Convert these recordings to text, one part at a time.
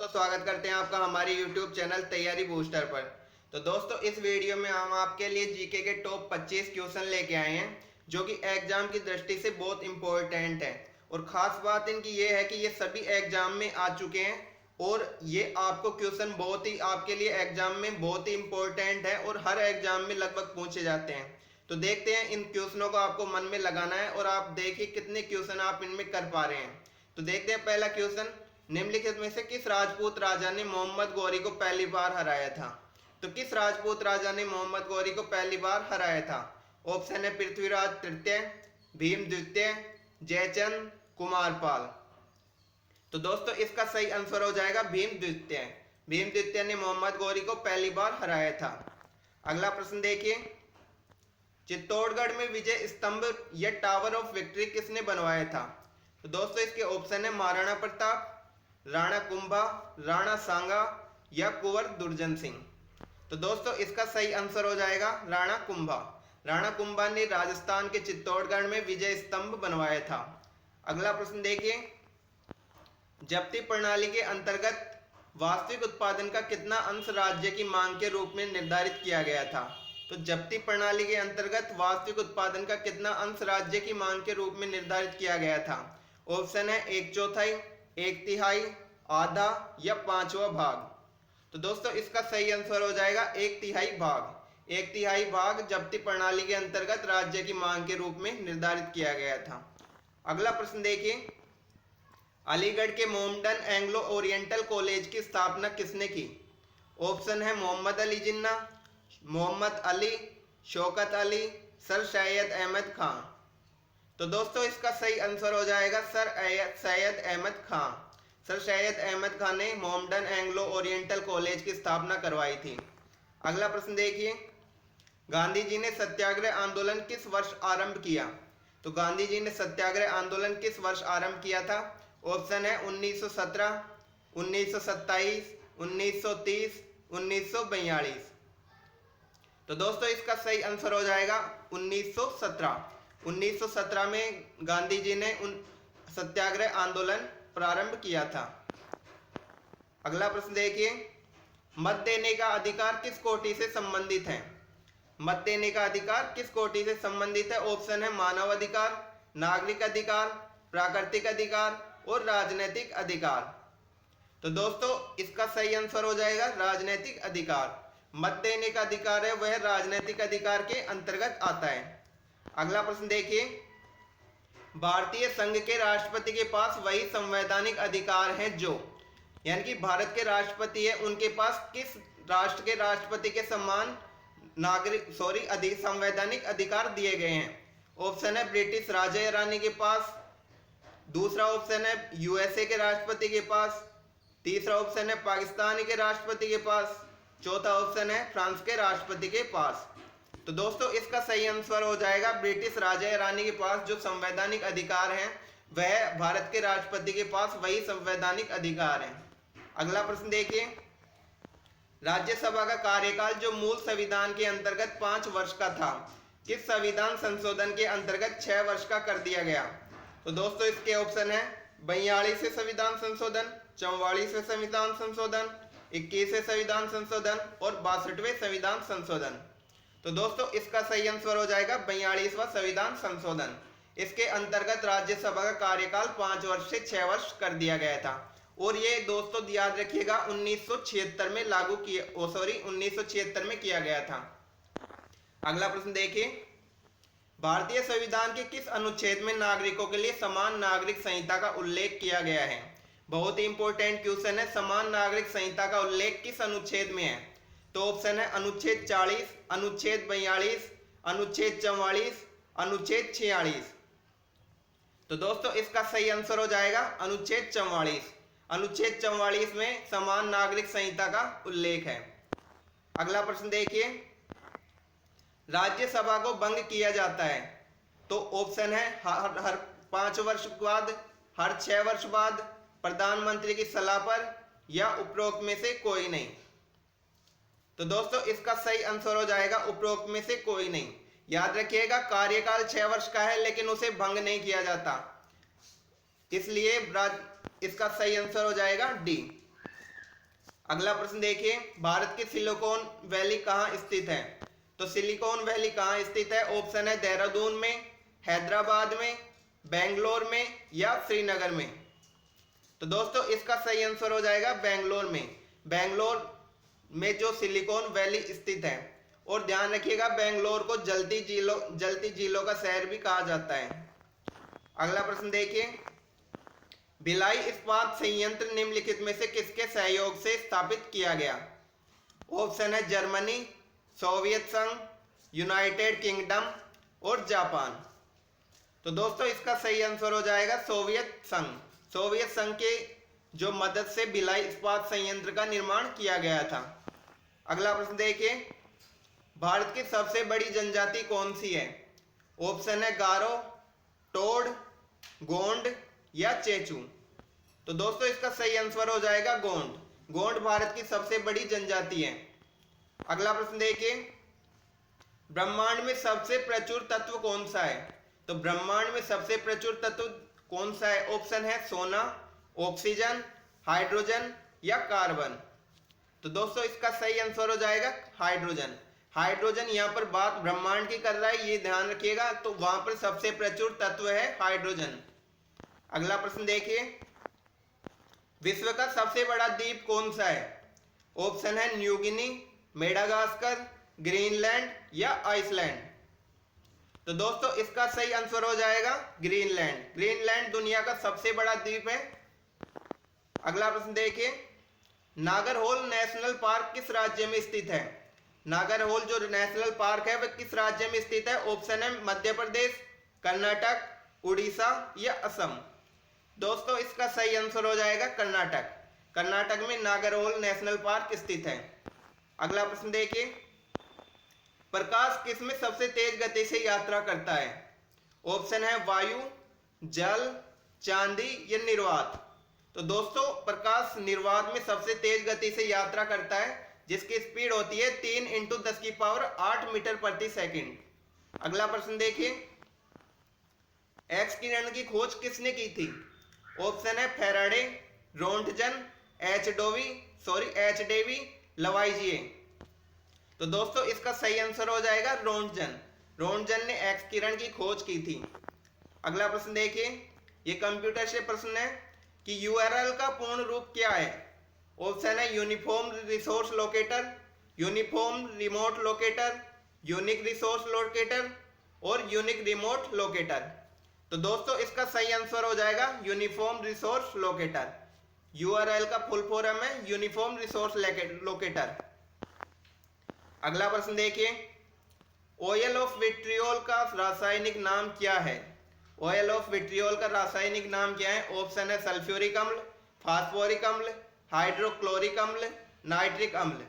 दोस्तों, स्वागत करते हैं आपका हमारे YouTube चैनल तैयारी बूस्टर पर। तो दोस्तों, इस वीडियो में हम आपके लिए जीके के टॉप 25 क्वेश्चन लेके आए हैं जो कि एग्जाम की दृष्टि से बहुत इंपॉर्टेंट है। और ख़ास बात इनकी ये है कि ये सभी एग्जाम में आ चुके हैं और ये आपको क्वेश्चन बहुत ही आपके लिए एग्जाम में बहुत ही इंपॉर्टेंट है और हर एग्जाम में लगभग पूछे जाते हैं। तो देखते हैं, इन क्वेश्चनों को आपको मन में लगाना है और आप देखिए कितने क्वेश्चन आप इनमें कर पा रहे हैं। तो देखते हैं पहला क्वेश्चन, निम्नलिखित में से किस राजपूत राजा ने मोहम्मद गौरी को पहली बार हराया था? तो किस राजपूत राजा ने मोहम्मद गौरी को पहली बार हराया था? ऑप्शन है पृथ्वीराज तृतीय, भीम द्वितीय, जयचंद, कुमारपाल। तो दोस्तों, इसका सही आंसर हो जाएगा भीम द्वितीय। भीम द्वितीय ने मोहम्मद गौरी को पहली बार हराया था। अगला प्रश्न देखिए, चित्तौड़गढ़ में विजय स्तंभ या टावर ऑफ विक्ट्री किसने बनवाया था? तो दोस्तों, इसके ऑप्शन है महाराणा प्रताप, राणा कुंभा, राणा सांगा या कुंवर दुर्जन सिंह। तो दोस्तों, इसका सही आंसर हो जाएगा राणा कुंभा। राणा कुंभा ने राजस्थान के चित्तौड़गढ़ में विजय स्तंभ बनवाया था। अगला प्रश्न देखिए, जब्ती प्रणाली के अंतर्गत वास्तविक उत्पादन का कितना अंश राज्य की मांग के रूप में निर्धारित किया गया था? तो जब्ती प्रणाली के अंतर्गत वास्तविक उत्पादन का कितना अंश राज्य की मांग के रूप में निर्धारित किया गया था? ऑप्शन है 1/4, 1/3, आधा या 5वां भाग। तो दोस्तों, इसका सही आंसर हो जाएगा 1/3 भाग। 1/3 भाग जब्ती प्रणाली के अंतर्गत राज्य की मांग के रूप में निर्धारित किया गया था। अगला प्रश्न देखिए, अलीगढ़ के मोहम्मदन एंग्लो ओरिएंटल कॉलेज की स्थापना किसने की? ऑप्शन है मोहम्मद अली जिन्ना, मोहम्मद अली, शौकत अली, सर सैयद अहमद खां। तो दोस्तों, इसका सही आंसर हो जाएगा सर सैयद अहमद खां। सर सैयद अहमद खान ने मोहम्मदन एंग्लो ओरिएंटल कॉलेज की स्थापना करवाई थी। अगला प्रश्न देखिए, गांधी जी ने सत्याग्रह आंदोलन किस वर्ष आरंभ किया? तो गांधी जी ने सत्याग्रह आंदोलन किस वर्ष आरंभ किया था? ऑप्शन है 1917, 1927, 1930, 1942। तो दोस्तों, इसका सही आंसर हो जाएगा 1917। 1917 में गांधी जी ने सत्याग्रह आंदोलन प्रारंभ किया था। अगला प्रश्न देखिए, मत देने का अधिकार किस कोटि से संबंधित है? मत देने का अधिकार किस कोटि से संबंधित है? ऑप्शन है मानव अधिकार, नागरिक अधिकार, प्राकृतिक अधिकार और राजनीतिक अधिकार। तो दोस्तों, इसका सही आंसर हो जाएगा राजनीतिक अधिकार। मत देने का अधिकार है वह राजनीतिक अधिकार के अंतर्गत आता है। अगला प्रश्न देखिए, भारतीय संघ के राष्ट्रपति के पास वही संवैधानिक अधिकार हैं जो, यानी कि भारत के राष्ट्रपति है, उनके पास किस राष्ट्र के राष्ट्रपति के समान संवैधानिक अधिकार दिए गए हैं? ऑप्शन है ब्रिटिश राजा या रानी के पास, दूसरा ऑप्शन है यूएसए के राष्ट्रपति के पास, तीसरा ऑप्शन है पाकिस्तान के राष्ट्रपति के पास, चौथा ऑप्शन है फ्रांस के राष्ट्रपति के पास। तो दोस्तों, इसका सही आंसर हो जाएगा ब्रिटिश राजा या रानी के पास जो संवैधानिक अधिकार हैं वह भारत के राष्ट्रपति के पास वही संवैधानिक अधिकार हैं। अगला प्रश्न देखिए, राज्यसभा का कार्यकाल जो मूल संविधान के अंतर्गत 5 वर्ष का था, किस संविधान संशोधन के अंतर्गत 6 वर्ष का कर दिया गया? तो दोस्तों, इसके ऑप्शन है 42वें संविधान संशोधन, 44वें संविधान संशोधन, 21वें संविधान संशोधन और 62वें संविधान संशोधन। तो दोस्तों, इसका सही आंसर हो जाएगा 42वां संविधान संशोधन। इसके अंतर्गत राज्यसभा का कार्यकाल 5 वर्ष से 6 वर्ष कर दिया गया था और ये दोस्तों याद रखिएगा 1976 में 1976 में किया गया था। अगला प्रश्न देखिए, भारतीय संविधान के किस अनुच्छेद में नागरिकों के लिए समान नागरिक संहिता का उल्लेख किया गया है? बहुत ही इंपॉर्टेंट क्वेश्चन है, समान नागरिक संहिता का उल्लेख किस अनुच्छेद में है? तो ऑप्शन है अनुच्छेद 40, अनुच्छेद 42, अनुच्छेद 44, अनुच्छेद 46। तो दोस्तों, इसका सही आंसर हो जाएगा अनुच्छेद 44। अनुच्छेद 44 में समान नागरिक संहिता का उल्लेख है। अगला प्रश्न देखिए, राज्यसभा को भंग किया जाता है तो ऑप्शन है हर 5 वर्ष बाद, हर 6 वर्ष बाद, प्रधानमंत्री की सलाह पर या उपरोक्त में से कोई नहीं। तो दोस्तों, इसका सही आंसर हो जाएगा उपरोक्त में से कोई नहीं। याद रखिएगा, कार्यकाल 6 वर्ष का है लेकिन उसे भंग नहीं किया जाता, इसलिए इसका सही आंसर हो जाएगा डी। अगला प्रश्न देखिए, भारत की सिलिकॉन वैली कहाँ स्थित है? तो सिलिकॉन वैली कहाँ स्थित है? ऑप्शन है देहरादून में, हैदराबाद में, बेंगलोर में या श्रीनगर में। तो दोस्तों इसका सही आंसर हो जाएगा बेंगलोर में। बेंगलोर में जो सिलिकॉन वैली स्थित है। और ध्यान रखिएगा, बेंगलोर को जलती झीलों का शहर भी कहा जाता है। अगला प्रश्न देखिए, भिलाई इस्पात संयंत्र निम्नलिखित में से किसके सहयोग से स्थापित किया गया? ऑप्शन है जर्मनी, सोवियत संघ, यूनाइटेड किंगडम और जापान। तो दोस्तों इसका सही आंसर हो जाएगा सोवियत संघ। सोवियत संघ के जो मदद से भिलाई इस्पात संयंत्र का निर्माण किया गया था। अगला प्रश्न देखिए, भारत की सबसे बड़ी जनजाति कौन सी है? ऑप्शन है गारो, टोड, गोंड या चेचू। तो दोस्तों इसका सही आंसर हो जाएगा गोंड। गोंड भारत की सबसे बड़ी जनजाति है। अगला प्रश्न देखिए, ब्रह्मांड में सबसे प्रचुर तत्व कौन सा है? तो ब्रह्मांड में सबसे प्रचुर तत्व कौन सा है? ऑप्शन है सोना, ऑक्सीजन, हाइड्रोजन या कार्बन। तो दोस्तों इसका सही आंसर हो जाएगा हाइड्रोजन। हाइड्रोजन यहाँ पर बात ब्रह्मांड की कर रहा है, ये ध्यान रखिएगा। तो वहां पर सबसे प्रचुर तत्व है हाइड्रोजन। अगला प्रश्न देखिए, विश्व का सबसे बड़ा द्वीप कौन सा है? ऑप्शन है न्यू गिनी, मेडागास्कर, ग्रीनलैंड या आइसलैंड। तो दोस्तों इसका सही आंसर हो जाएगा ग्रीनलैंड। ग्रीनलैंड दुनिया का सबसे बड़ा द्वीप है। अगला प्रश्न देखिए, नागरहोल नेशनल पार्क किस राज्य में स्थित है? नागरहोल जो नेशनल पार्क है वह किस राज्य में स्थित है? ऑप्शन है मध्य प्रदेश, कर्नाटक, उड़ीसा या असम। दोस्तों इसका सही आंसर हो जाएगा कर्नाटक। कर्नाटक में नागरहोल नेशनल पार्क स्थित है। अगला प्रश्न देखिए, प्रकाश किस में सबसे तेज गति से यात्रा करता है? ऑप्शन है वायु, जल, चांदी या निर्वात। तो दोस्तों प्रकाश निर्वात में सबसे तेज गति से यात्रा करता है, जिसकी स्पीड होती है 3 × 10⁸ मीटर प्रति सेकंड। अगला प्रश्न देखिए, एक्स किरण की खोज किसने की थी? ऑप्शन है फैराडे, रोंटजन, एच डेवी, लवाइजिए। तो दोस्तों इसका सही आंसर हो जाएगा रोंटजन। रोंटजन ने एक्स किरण की खोज की थी। अगला प्रश्न देखिए, ये कंप्यूटर से प्रश्न है कि यूआरएल का पूर्ण रूप क्या है? ऑप्शन है uniform resource locator, uniform remote locator, unique resource locator और यूनिक रिमोट लोकेटर। तो दोस्तों इसका सही आंसर हो जाएगा यूनिफॉर्म रिसोर्स लोकेटर। यूआरएल का फुल फॉर्म है यूनिफॉर्म रिसोर्स लोकेटर। अगला प्रश्न देखिए, ऑयल ऑफ विट्रियोल का रासायनिक नाम क्या है? ऑयल ऑफ विट्रियोल का रासायनिक नाम क्या है? ऑप्शन है सल्फ्यूरिक अम्ल, फास्फोरिक अम्ल, हाइड्रोक्लोरिक अम्ल, नाइट्रिक अम्ल।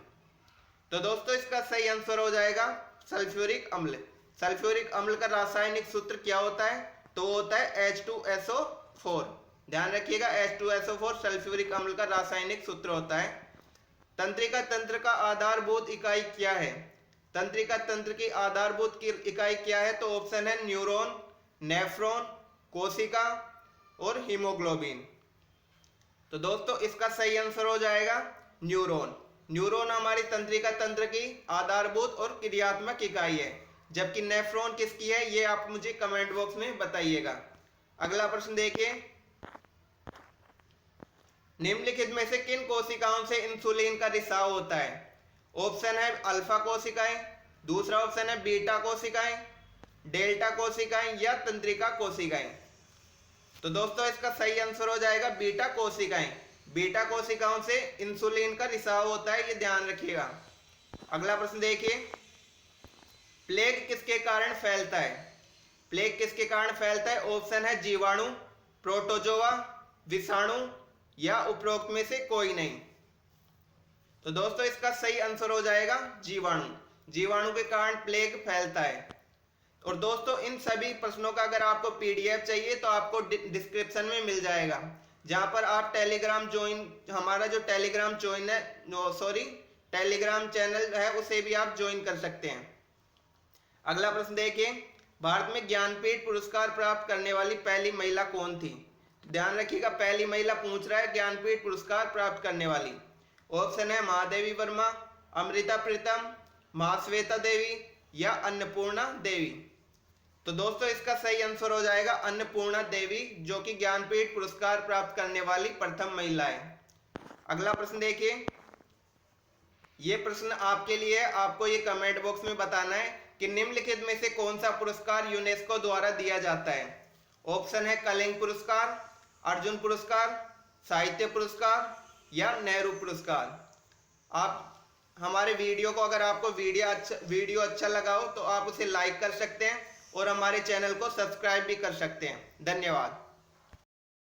तो दोस्तों इसका सही आंसर हो जाएगा सल्फ्यूरिक अम्ल। सल्फ्यूरिक अम्ल का रासायनिक सूत्र क्या होता है? तो होता है H2SO4। ध्यान रखिएगा, H2SO4 सल्फ्यूरिक अम्ल का रासायनिक सूत्र होता है। तंत्रिका तंत्र का आधारभूत इकाई क्या है? तंत्रिका तंत्र की आधारभूत की इकाई क्या है? तो ऑप्शन है न्यूरॉन, नेफ्रॉन, कोशिका और हीमोग्लोबिन। तो दोस्तों इसका सही आंसर हो जाएगा न्यूरॉन। न्यूरॉन हमारी तंत्रिका तंत्र की आधारभूत और क्रियात्मक इकाई है, जबकि नेफ्रॉन किसकी है ये आप मुझे कमेंट बॉक्स में बताइएगा। अगला प्रश्न देखिए, निम्नलिखित में से किन कोशिकाओं से इंसुलिन का रिसाव होता है? ऑप्शन है अल्फा कोशिकाएं, दूसरा ऑप्शन है बीटा कोशिकाएं, डेल्टा कोशिकाएं या तंत्रिका कोशिकाएं। तो दोस्तों इसका सही आंसर हो जाएगा बीटा कोशिकाएं। बीटा कोशिकाओं से इंसुलिन का रिसाव होता है, ये ध्यान रखिएगा। अगला प्रश्न देखिए, प्लेग किसके कारण फैलता है? प्लेग किसके कारण फैलता है? ऑप्शन है जीवाणु, प्रोटोजोआ, विषाणु या उपरोक्त में से कोई नहीं। तो दोस्तों इसका सही आंसर हो जाएगा जीवाणु। जीवाणु के कारण प्लेग फैलता है। और दोस्तों इन सभी प्रश्नों का अगर आपको पीडीएफ चाहिए तो आपको डिस्क्रिप्शन में मिल जाएगा, जहां पर आप टेलीग्राम ज्वाइन, हमारा जो टेलीग्राम चैनल है उसे भी आप ज्वाइन कर सकते हैं। अगला प्रश्न देखिए, भारत में ज्ञानपीठ पुरस्कार प्राप्त करने वाली पहली महिला कौन थी? ध्यान रखिएगा, पहली महिला पूछ रहा है ज्ञानपीठ पुरस्कार प्राप्त करने वाली। ऑप्शन है महादेवी वर्मा, अमृता प्रीतम, महाश्वेता देवी या अन्नपूर्णा देवी। तो दोस्तों इसका सही आंसर हो जाएगा अन्नपूर्णा देवी, जो कि ज्ञानपीठ पुरस्कार प्राप्त करने वाली प्रथम महिला है। अगला प्रश्न देखिए, ये प्रश्न आपके लिए है। आपको ये कमेंट बॉक्स में बताना है कि निम्नलिखित में से कौन सा पुरस्कार यूनेस्को द्वारा दिया जाता है। ऑप्शन है कलिंग पुरस्कार, अर्जुन पुरस्कार, साहित्य पुरस्कार या नेहरू पुरस्कार। आप हमारे वीडियो को, अगर आपको वीडियो अच्छा लगा हो तो आप उसे लाइक कर सकते हैं और हमारे चैनल को सब्सक्राइब भी कर सकते हैं। धन्यवाद।